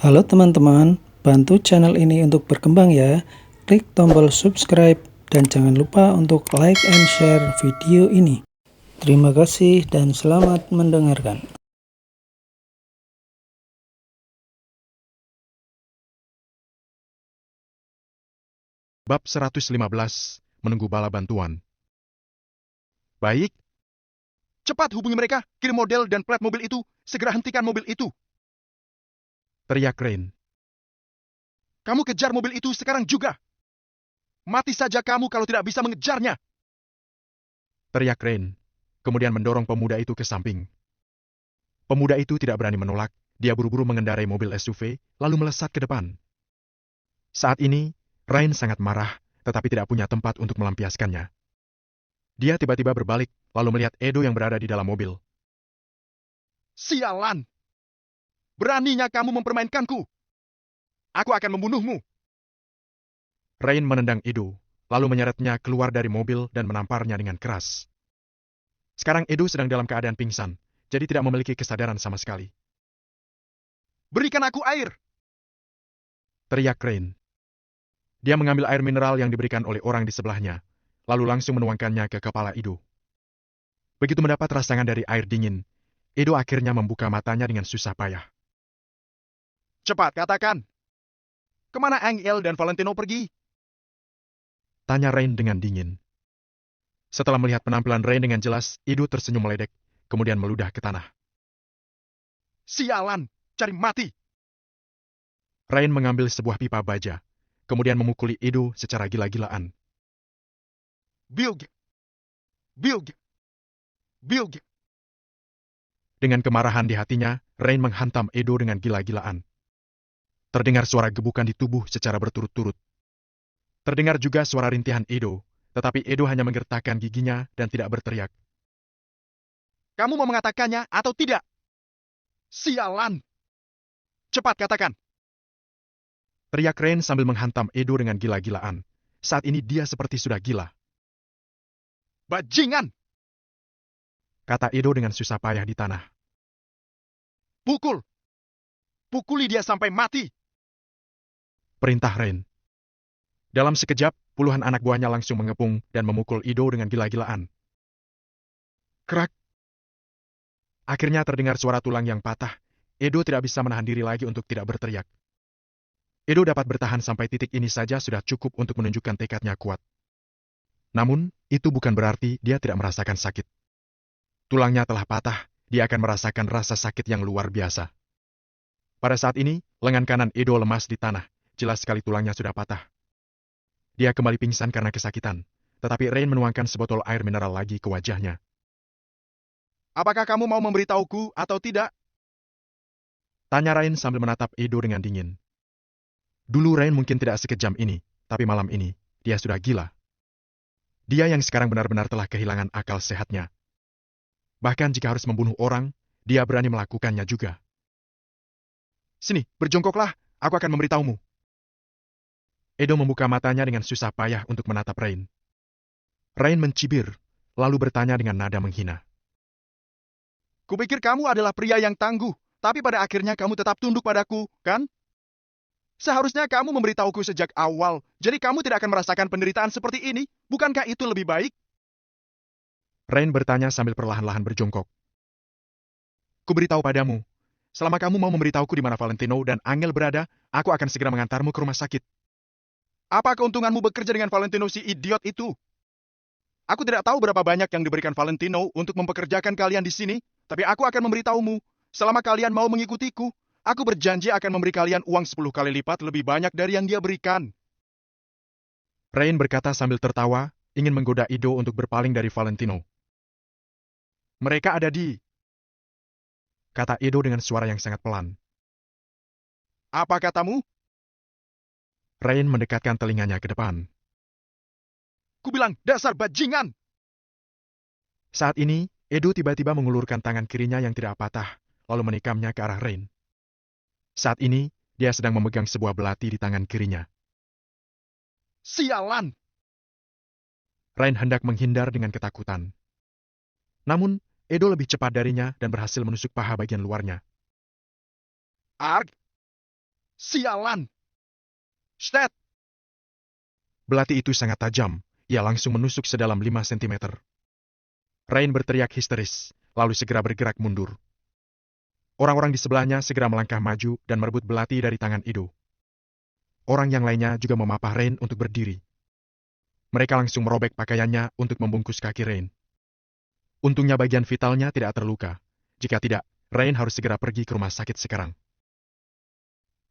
Halo teman-teman, bantu channel ini untuk berkembang ya. Klik tombol subscribe dan jangan lupa untuk like and share video ini. Terima kasih dan selamat mendengarkan. Bab 115, menunggu bala bantuan. Baik. Cepat hubungi mereka, kirim model dan plat mobil itu, segera hentikan mobil itu. Teriak Rain. Kamu kejar mobil itu sekarang juga. Mati saja kamu kalau tidak bisa mengejarnya. Teriak Rain, kemudian mendorong pemuda itu ke samping. Pemuda itu tidak berani menolak, dia buru-buru mengendarai mobil SUV, lalu melesat ke depan. Saat ini, Rain sangat marah, tetapi tidak punya tempat untuk melampiaskannya. Dia tiba-tiba berbalik, lalu melihat Edo yang berada di dalam mobil. Sialan! Beraninya kamu mempermainkanku! Aku akan membunuhmu! Rain menendang Edo, lalu menyeretnya keluar dari mobil dan menamparnya dengan keras. Sekarang Edo sedang dalam keadaan pingsan, jadi tidak memiliki kesadaran sama sekali. Berikan aku air! Teriak Rain. Dia mengambil air mineral yang diberikan oleh orang di sebelahnya, lalu langsung menuangkannya ke kepala Edo. Begitu mendapat rasangan dari air dingin, Edo akhirnya membuka matanya dengan susah payah. Cepat katakan, kemana Angel dan Valentino pergi? Tanya Rain dengan dingin. Setelah melihat penampilan Rain dengan jelas, Edo tersenyum meledek, kemudian meludah ke tanah. Sialan, cari mati! Rain mengambil sebuah pipa baja, kemudian memukuli Edo secara gila-gilaan. Bilg! Bilg! Bilg! Dengan kemarahan di hatinya, Rain menghantam Edo dengan gila-gilaan. Terdengar suara gebukan di tubuh secara berturut-turut. Terdengar juga suara rintihan Edo, tetapi Edo hanya menggertakkan giginya dan tidak berteriak. Kamu mau mengatakannya atau tidak? Sialan! Cepat katakan! Teriak Rain sambil menghantam Edo dengan gila-gilaan. Saat ini dia seperti sudah gila. Bajingan! Kata Edo dengan susah payah di tanah. Pukul! Pukuli dia sampai mati! Perintah Rain. Dalam sekejap, puluhan anak buahnya langsung mengepung dan memukul Edo dengan gila-gilaan. Krak! Akhirnya terdengar suara tulang yang patah. Edo tidak bisa menahan diri lagi untuk tidak berteriak. Edo dapat bertahan sampai titik ini saja sudah cukup untuk menunjukkan tekadnya kuat. Namun, itu bukan berarti dia tidak merasakan sakit. Tulangnya telah patah, dia akan merasakan rasa sakit yang luar biasa. Pada saat ini, lengan kanan Edo lemas di tanah, jelas sekali tulangnya sudah patah. Dia kembali pingsan karena kesakitan, tetapi Rain menuangkan sebotol air mineral lagi ke wajahnya. Apakah kamu mau memberitahuku atau tidak? Tanya Rain sambil menatap Edo dengan dingin. Dulu Rain mungkin tidak sekejam ini, tapi malam ini, dia sudah gila. Dia yang sekarang benar-benar telah kehilangan akal sehatnya. Bahkan jika harus membunuh orang, dia berani melakukannya juga. Sini, berjongkoklah, aku akan memberitahumu. Edo membuka matanya dengan susah payah untuk menatap Rain. Rain mencibir, lalu bertanya dengan nada menghina. Kupikir kamu adalah pria yang tangguh, tapi pada akhirnya kamu tetap tunduk padaku, kan? Seharusnya kamu memberitahuku sejak awal, jadi kamu tidak akan merasakan penderitaan seperti ini. Bukankah itu lebih baik? Rain bertanya sambil perlahan-lahan berjongkok. Kuberitahu padamu, selama kamu mau memberitahuku di mana Valentino dan Angel berada, aku akan segera mengantarmu ke rumah sakit. Apa keuntunganmu bekerja dengan Valentino si idiot itu? Aku tidak tahu berapa banyak yang diberikan Valentino untuk mempekerjakan kalian di sini, tapi aku akan memberitahumu, selama kalian mau mengikutiku, aku berjanji akan memberi kalian uang 10 kali lipat lebih banyak dari yang dia berikan. Rain berkata sambil tertawa, ingin menggoda Edo untuk berpaling dari Valentino. Mereka ada di... Kata Edo dengan suara yang sangat pelan. Apa katamu? Rain mendekatkan telinganya ke depan. Kubilang, dasar bajingan! Saat ini, Edo tiba-tiba mengulurkan tangan kirinya yang tidak patah, lalu menikamnya ke arah Rain. Saat ini, dia sedang memegang sebuah belati di tangan kirinya. Sialan! Rain hendak menghindar dengan ketakutan. Namun, Edo lebih cepat darinya dan berhasil menusuk paha bagian luarnya. Arg! Sialan! Stet! Belati itu sangat tajam. Ia langsung menusuk sedalam 5 sentimeter. Rain berteriak histeris, lalu segera bergerak mundur. Orang-orang di sebelahnya segera melangkah maju dan merebut belati dari tangan Ido. Orang yang lainnya juga memapah Rain untuk berdiri. Mereka langsung merobek pakaiannya untuk membungkus kaki Rain. Untungnya bagian vitalnya tidak terluka. Jika tidak, Rain harus segera pergi ke rumah sakit sekarang.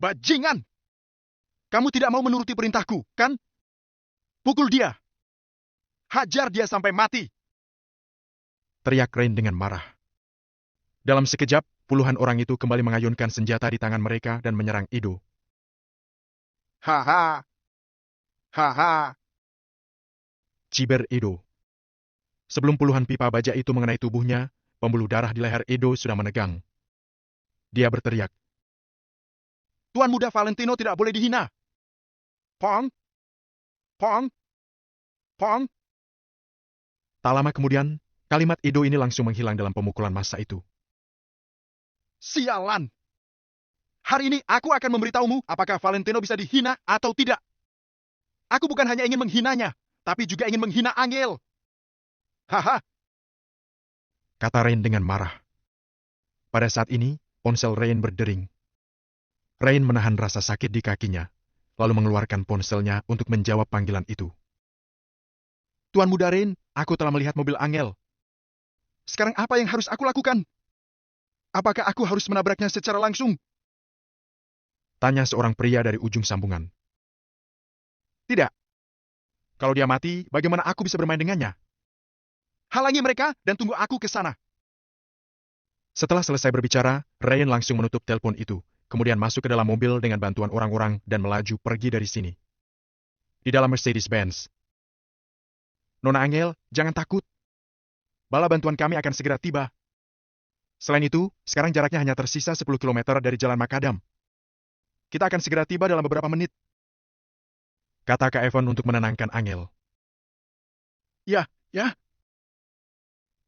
Bajingan! Kamu tidak mau menuruti perintahku, kan? Pukul dia! Hajar dia sampai mati! Teriak Rain dengan marah. Dalam sekejap, puluhan orang itu kembali mengayunkan senjata di tangan mereka dan menyerang Ido. Haha! Haha! Ciber Ido. Sebelum puluhan pipa baja itu mengenai tubuhnya, pembuluh darah di leher Ido sudah menegang. Dia berteriak. Tuan Muda Valentino tidak boleh dihina! Pong! Pong! Pong! Tak lama kemudian, kalimat Ido ini langsung menghilang dalam pemukulan massa itu. Sialan! Hari ini aku akan memberitahumu apakah Valentino bisa dihina atau tidak. Aku bukan hanya ingin menghinanya, tapi juga ingin menghina Angel. Haha! Kata Rain dengan marah. Pada saat ini, ponsel Rain berdering. Rain menahan rasa sakit di kakinya, lalu mengeluarkan ponselnya untuk menjawab panggilan itu. Tuan Muda Rain, aku telah melihat mobil Angel. Sekarang apa yang harus aku lakukan? Apakah aku harus menabraknya secara langsung? Tanya seorang pria dari ujung sambungan. Tidak. Kalau dia mati, bagaimana aku bisa bermain dengannya? Halangi mereka dan tunggu aku ke sana. Setelah selesai berbicara, Ryan langsung menutup telepon itu, kemudian masuk ke dalam mobil dengan bantuan orang-orang dan melaju pergi dari sini. Di dalam Mercedes-Benz. Nona Angel, jangan takut. Bala bantuan kami akan segera tiba. Selain itu, sekarang jaraknya hanya tersisa 10 km dari Jalan Makadam. Kita akan segera tiba dalam beberapa menit. Kata Kak Evan untuk menenangkan Angel. Ya.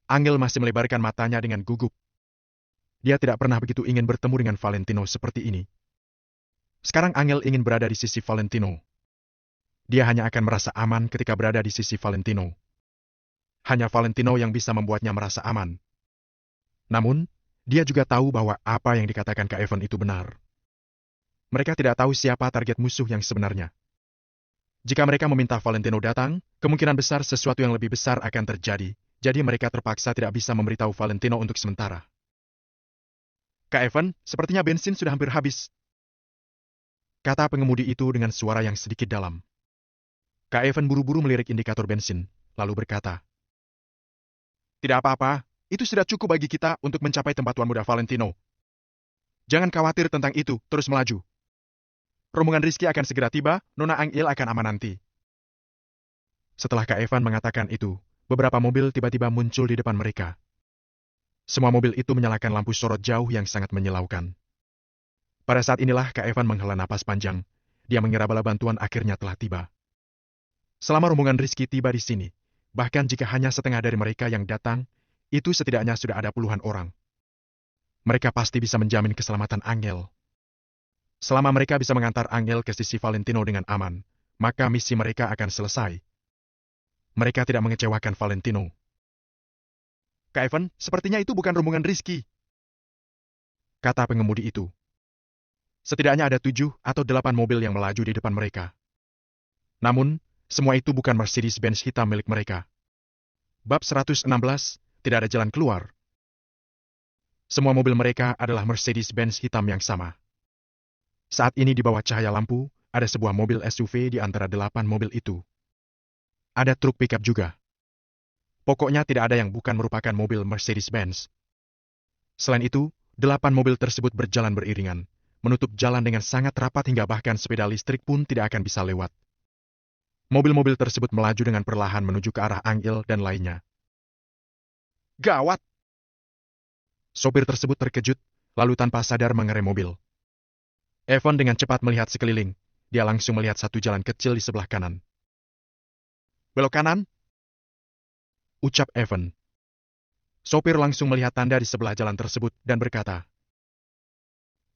Angel masih melebarkan matanya dengan gugup. Dia tidak pernah begitu ingin bertemu dengan Valentino seperti ini. Sekarang Angel ingin berada di sisi Valentino. Dia hanya akan merasa aman ketika berada di sisi Valentino. Hanya Valentino yang bisa membuatnya merasa aman. Namun, dia juga tahu bahwa apa yang dikatakan Kak Evan itu benar. Mereka tidak tahu siapa target musuh yang sebenarnya. Jika mereka meminta Valentino datang, kemungkinan besar sesuatu yang lebih besar akan terjadi. Jadi mereka terpaksa tidak bisa memberitahu Valentino untuk sementara. Kak Evan, sepertinya bensin sudah hampir habis. Kata pengemudi itu dengan suara yang sedikit dalam. Kak Evan buru-buru melirik indikator bensin, lalu berkata, tidak apa-apa, itu sudah cukup bagi kita untuk mencapai tempat Tuan Muda Valentino. Jangan khawatir tentang itu, terus melaju. Rombongan Rizky akan segera tiba, Nona Angel akan aman nanti. Setelah Kak Evan mengatakan itu, beberapa mobil tiba-tiba muncul di depan mereka. Semua mobil itu menyalakan lampu sorot jauh yang sangat menyilaukan. Pada saat inilah Kak Evan menghela napas panjang. Dia mengira bala bantuan akhirnya telah tiba. Selama rombongan Rizky tiba di sini, bahkan jika hanya setengah dari mereka yang datang, itu setidaknya sudah ada puluhan orang. Mereka pasti bisa menjamin keselamatan Angel. Selama mereka bisa mengantar Angel ke sisi Valentino dengan aman, maka misi mereka akan selesai. Mereka tidak mengecewakan Valentino. Kak Evan, sepertinya itu bukan rombongan Rizky. Kata pengemudi itu. Setidaknya ada 7 atau 8 mobil yang melaju di depan mereka. Namun, semua itu bukan Mercedes-Benz hitam milik mereka. Bab 116, tidak ada jalan keluar. Semua mobil mereka adalah Mercedes-Benz hitam yang sama. Saat ini di bawah cahaya lampu, ada sebuah mobil SUV di antara 8 mobil itu. Ada truk pickup juga. Pokoknya tidak ada yang bukan merupakan mobil Mercedes-Benz. Selain itu, 8 mobil tersebut berjalan beriringan, menutup jalan dengan sangat rapat hingga bahkan sepeda listrik pun tidak akan bisa lewat. Mobil-mobil tersebut melaju dengan perlahan menuju ke arah Angel dan lainnya. Gawat! Sopir tersebut terkejut, lalu tanpa sadar mengerem mobil. Evan dengan cepat melihat sekeliling. Dia langsung melihat satu jalan kecil di sebelah kanan. Belok kanan? Ucap Evan. Sopir langsung melihat tanda di sebelah jalan tersebut dan berkata,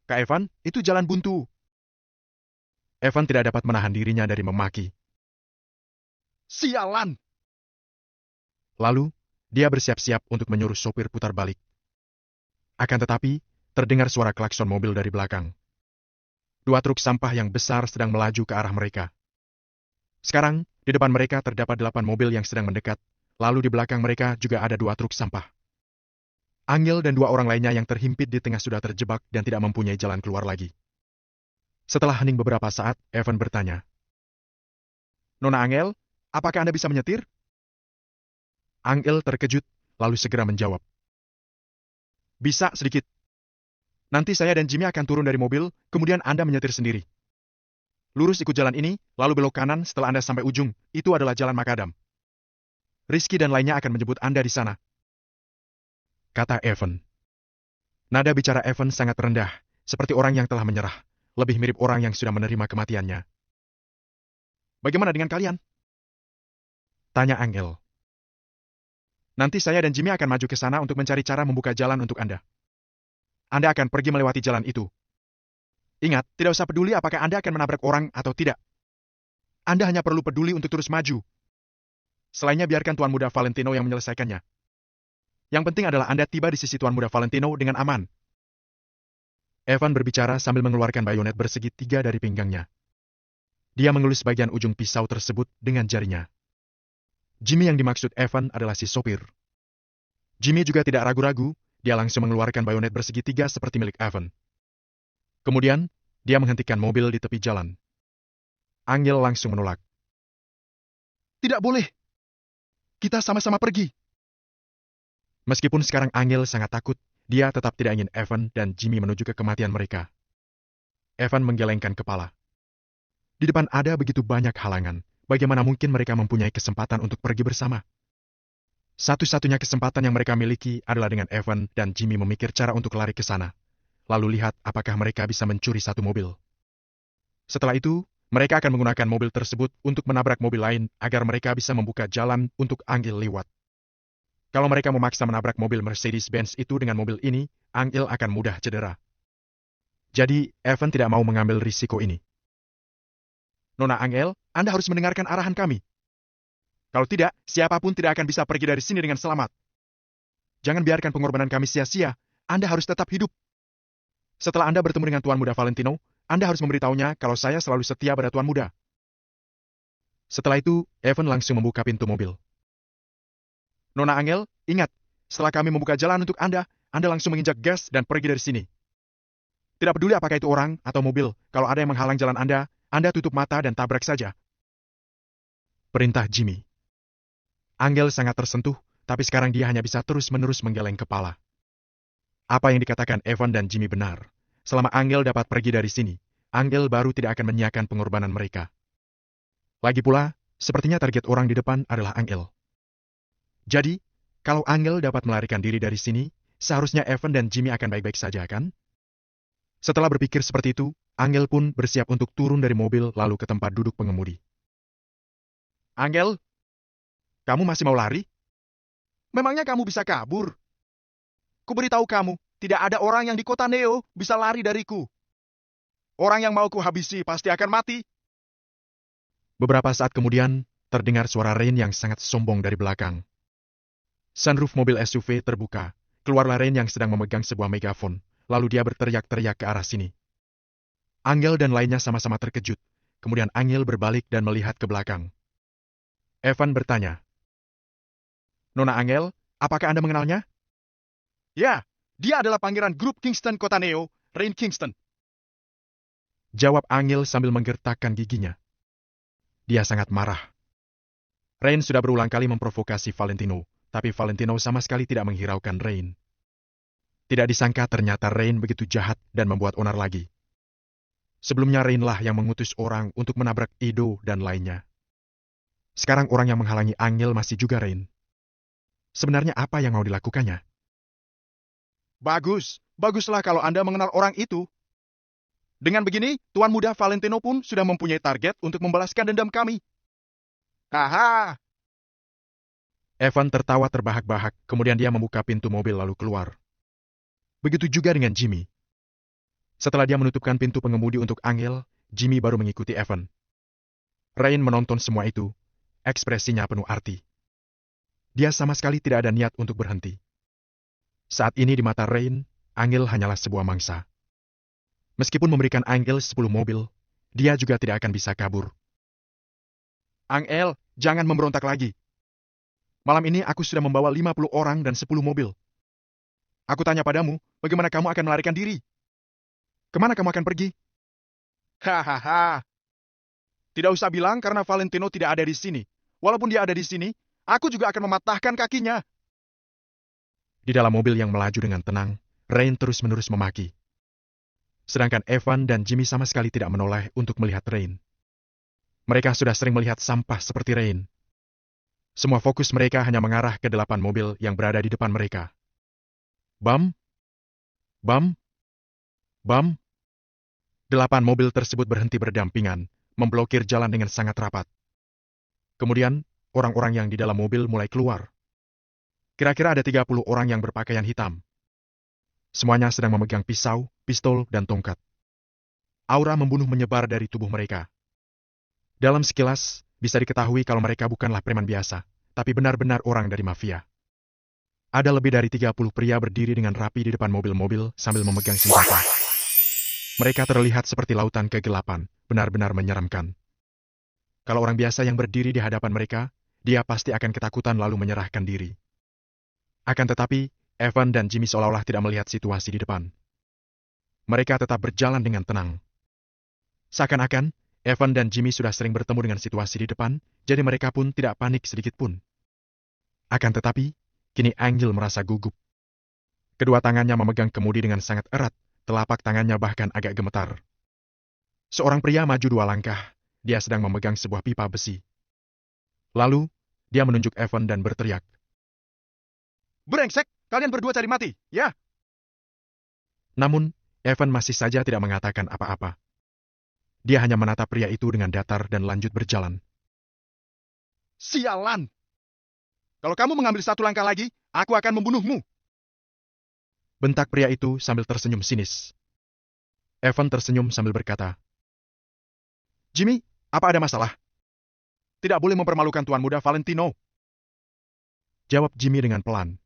Kak Evan, itu jalan buntu. Evan tidak dapat menahan dirinya dari memaki. Sialan! Lalu, dia bersiap-siap untuk menyuruh sopir putar balik. Akan tetapi, terdengar suara klakson mobil dari belakang. 2 truk sampah yang besar sedang melaju ke arah mereka. Sekarang, di depan mereka terdapat 8 mobil yang sedang mendekat, lalu di belakang mereka juga ada 2 truk sampah. Angel dan 2 orang lainnya yang terhimpit di tengah sudah terjebak dan tidak mempunyai jalan keluar lagi. Setelah hening beberapa saat, Evan bertanya, "Nona Angel, apakah Anda bisa menyetir?" Angel terkejut, lalu segera menjawab, "Bisa sedikit. Nanti saya dan Jimmy akan turun dari mobil, kemudian Anda menyetir sendiri. Lurus ikut jalan ini, lalu belok kanan setelah Anda sampai ujung, itu adalah jalan Makadam. Rizky dan lainnya akan menjemput Anda di sana," kata Evan. Nada bicara Evan sangat rendah, seperti orang yang telah menyerah, lebih mirip orang yang sudah menerima kematiannya. "Bagaimana dengan kalian?" tanya Angel. "Nanti saya dan Jimmy akan maju ke sana untuk mencari cara membuka jalan untuk Anda. Anda akan pergi melewati jalan itu. Ingat, tidak usah peduli apakah Anda akan menabrak orang atau tidak. Anda hanya perlu peduli untuk terus maju. Selainnya biarkan Tuan Muda Valentino yang menyelesaikannya. Yang penting adalah Anda tiba di sisi Tuan Muda Valentino dengan aman." Evan berbicara sambil mengeluarkan bayonet bersegi 3 dari pinggangnya. Dia mengelus bagian ujung pisau tersebut dengan jarinya. Jimmy yang dimaksud Evan adalah si sopir. Jimmy juga tidak ragu-ragu, dia langsung mengeluarkan bayonet bersegi 3 seperti milik Evan. Kemudian, dia menghentikan mobil di tepi jalan. Angel langsung menolak. "Tidak boleh. Kita sama-sama pergi." Meskipun sekarang Angel sangat takut, dia tetap tidak ingin Evan dan Jimmy menuju ke kematian mereka. Evan menggelengkan kepala. Di depan ada begitu banyak halangan, bagaimana mungkin mereka mempunyai kesempatan untuk pergi bersama? Satu-satunya kesempatan yang mereka miliki adalah dengan Evan dan Jimmy memikir cara untuk lari ke sana, lalu lihat apakah mereka bisa mencuri satu mobil. Setelah itu, mereka akan menggunakan mobil tersebut untuk menabrak mobil lain agar mereka bisa membuka jalan untuk Angel lewat. Kalau mereka memaksa menabrak mobil Mercedes-Benz itu dengan mobil ini, Angel akan mudah cedera. Jadi, Evan tidak mau mengambil risiko ini. "Nona Angel, Anda harus mendengarkan arahan kami. Kalau tidak, siapapun tidak akan bisa pergi dari sini dengan selamat. Jangan biarkan pengorbanan kami sia-sia, Anda harus tetap hidup. Setelah Anda bertemu dengan Tuan Muda Valentino, Anda harus memberitahunya kalau saya selalu setia pada Tuan Muda." Setelah itu, Evan langsung membuka pintu mobil. "Nona Angel, ingat, setelah kami membuka jalan untuk Anda langsung menginjak gas dan pergi dari sini. Tidak peduli apakah itu orang atau mobil, kalau ada yang menghalang jalan Anda tutup mata dan tabrak saja," perintah Jimmy. Angel sangat tersentuh, tapi sekarang dia hanya bisa terus-menerus menggeleng kepala. Apa yang dikatakan Evan dan Jimmy benar. Selama Angel dapat pergi dari sini, Angel baru tidak akan menyiapkan pengorbanan mereka. Lagi pula, sepertinya target orang di depan adalah Angel. Jadi, kalau Angel dapat melarikan diri dari sini, seharusnya Evan dan Jimmy akan baik-baik saja, kan? Setelah berpikir seperti itu, Angel pun bersiap untuk turun dari mobil lalu ke tempat duduk pengemudi. "Angel, kamu masih mau lari? Memangnya kamu bisa kabur? Kuberitahu kamu, tidak ada orang yang di kota Neo bisa lari dariku. Orang yang mau kuhabisi pasti akan mati." Beberapa saat kemudian, terdengar suara Rain yang sangat sombong dari belakang. Sunroof mobil SUV terbuka, keluarlah Rain yang sedang memegang sebuah megafon, lalu dia berteriak-teriak ke arah sini. Angel dan lainnya sama-sama terkejut, kemudian Angel berbalik dan melihat ke belakang. Evan bertanya, "Nona Angel, apakah Anda mengenalnya?" "Ya, dia adalah pangeran grup Kingston Kota Neo, Rain Kingston," jawab Angel sambil menggertakkan giginya. Dia sangat marah. Rain sudah berulang kali memprovokasi Valentino, tapi Valentino sama sekali tidak menghiraukan Rain. Tidak disangka ternyata Rain begitu jahat dan membuat onar lagi. Sebelumnya Rainlah yang mengutus orang untuk menabrak Edo dan lainnya. Sekarang orang yang menghalangi Angel masih juga Rain. Sebenarnya apa yang mau dilakukannya? Baguslah kalau Anda mengenal orang itu. Dengan begini, Tuan Muda Valentino pun sudah mempunyai target untuk membalaskan dendam kami. Haha. Evan tertawa terbahak-bahak, kemudian dia membuka pintu mobil lalu keluar. Begitu juga dengan Jimmy. Setelah dia menutupkan pintu pengemudi untuk Angel, Jimmy baru mengikuti Evan. Rain menonton semua itu, ekspresinya penuh arti. Dia sama sekali tidak ada niat untuk berhenti. Saat ini di mata Rain, Angel hanyalah sebuah mangsa. Meskipun memberikan Angel 10 mobil, dia juga tidak akan bisa kabur. Angel, jangan memberontak lagi. Malam ini aku sudah membawa 50 orang dan 10 mobil. Aku tanya padamu, bagaimana kamu akan melarikan diri? Kemana kamu akan pergi? Hahaha. Tidak usah bilang karena Valentino tidak ada di sini. Walaupun dia ada di sini, aku juga akan mematahkan kakinya. Di dalam mobil yang melaju dengan tenang, Rain terus-menerus memaki. Sedangkan Evan dan Jimmy sama sekali tidak menoleh untuk melihat Rain. Mereka sudah sering melihat sampah seperti Rain. Semua fokus mereka hanya mengarah ke 8 mobil yang berada di depan mereka. Bam! Bam! Bam! 8 mobil tersebut berhenti berdampingan, memblokir jalan dengan sangat rapat. Kemudian, orang-orang yang di dalam mobil mulai keluar. Kira-kira ada 30 orang yang berpakaian hitam. Semuanya sedang memegang pisau, pistol, dan tongkat. Aura membunuh menyebar dari tubuh mereka. Dalam sekilas, bisa diketahui kalau mereka bukanlah preman biasa, tapi benar-benar orang dari mafia. Ada lebih dari 30 pria berdiri dengan rapi di depan mobil-mobil sambil memegang senjata. Mereka terlihat seperti lautan kegelapan, benar-benar menyeramkan. Kalau orang biasa yang berdiri di hadapan mereka, dia pasti akan ketakutan lalu menyerahkan diri. Akan tetapi, Evan dan Jimmy seolah-olah tidak melihat situasi di depan. Mereka tetap berjalan dengan tenang. Seakan-akan, Evan dan Jimmy sudah sering bertemu dengan situasi di depan, jadi mereka pun tidak panik sedikit pun. Akan tetapi, kini Angel merasa gugup. Kedua tangannya memegang kemudi dengan sangat erat, telapak tangannya bahkan agak gemetar. Seorang pria maju 2 langkah, dia sedang memegang sebuah pipa besi. Lalu, dia menunjuk Evan dan berteriak. Brengsek, kalian berdua cari mati, ya? Namun, Evan masih saja tidak mengatakan apa-apa. Dia hanya menatap pria itu dengan datar dan lanjut berjalan. Sialan! Kalau kamu mengambil 1 langkah lagi, aku akan membunuhmu. Bentak pria itu sambil tersenyum sinis. Evan tersenyum sambil berkata, Jimmy, apa ada masalah? Tidak boleh mempermalukan tuan muda Valentino. Jawab Jimmy dengan pelan.